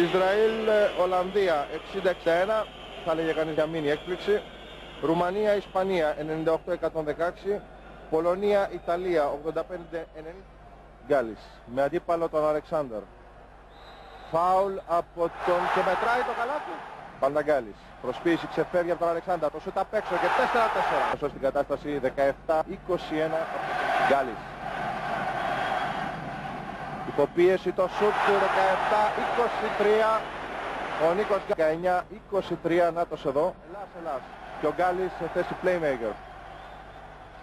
Ισραήλ-Ολλανδία 60-61, θα λέγε κανείς για μήνυ έκπληξη. Ρουμανία-Ισπανία 98-116. Πολωνία-Ιταλία 85-90. Γκάλης με αντίπαλο τον Αλεξάνδρ. Φάουλ από τον... και μετράει το καλάθι. Πανταγκάλης. Προσποίηση ξεφεύγει από τον Αλεξάνδρ. Το σούτ απ' έξω και 4-4. Όσο στην κατάσταση 17-21. Γκάλης. Υποπίεση το σούτ του 17-23. Ο Νίκος 19-23. Νάτος εδώ. Ελλάς. Και ο Γκάλης σε θέση playmaker.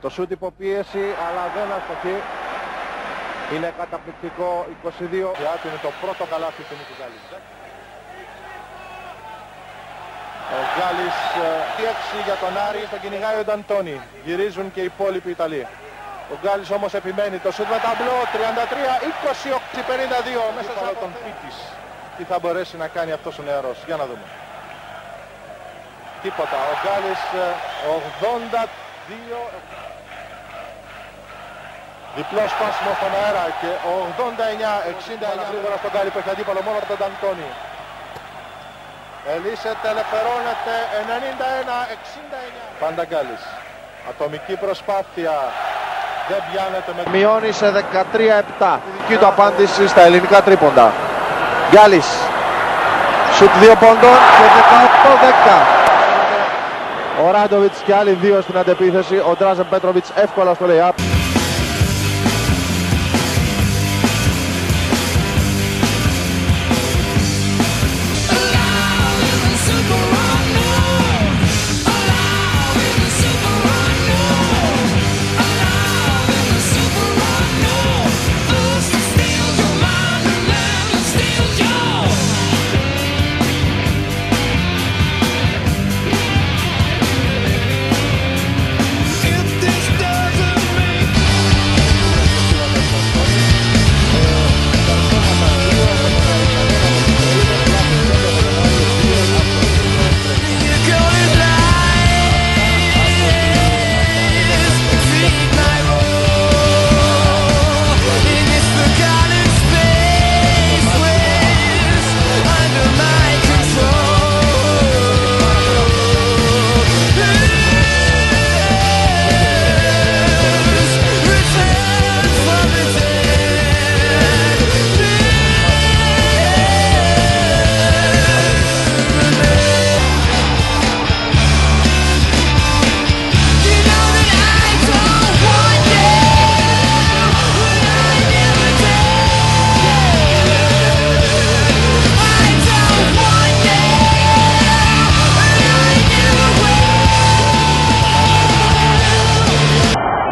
Το σούτ υποπίεση αλλά δεν αστοχεί. Είναι καταπληκτικό 22. Είναι το πρώτο καλάθι του Νίκου Γκάλης. Ο Γκάλης 6 για τον Άρη, τον κυνηγάει ο Νταντόνι. Γυρίζουν και οι υπόλοιποι Ιταλοί. Ο Γκάλης όμως επιμένει. Το σούτ με ταμπλό 33-28-52 μέσα σε τον Πίτης. Τι θα μπορέσει να κάνει αυτός ο νεαρός. Για να δούμε. Τίποτα. Ο Γκάλης 82. Διπλό σπάσιμο στον αέρα και 89-69 γρήγορα στον Γκάλη που έχει αντίπαλο μόνο τον Νταντόνι. Ελίσσεται, ελευθερώνεται 91-69. Πάντα Γκάλης. Ατομική προσπάθεια. Δεν πιάνεται με... Μειώνει σε 13-7. Η δική του απάντηση στα ελληνικά τρίποντα. Γκάλης. Σουτ 2 πόντων και 18-10. Ο Ράντοβιτς και άλλοι δύο στην αντεπίθεση. Ο Ντράζεν Πέτροβιτς εύκολα στο lay-up.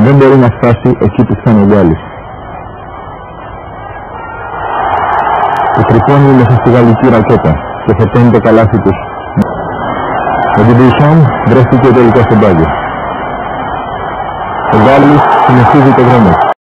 Δεν μπορεί να φτάσει εκεί που φτάνει ο Γκάλης. Το τρυπώνει μέσα στη γαλλική ρακέτα και φορτώνει το καλάθι τους. Ο Ντιμπισόν βρέθηκε τελικά στον πάγιο. Ο Γκάλης συνεχίζει το δρόμο.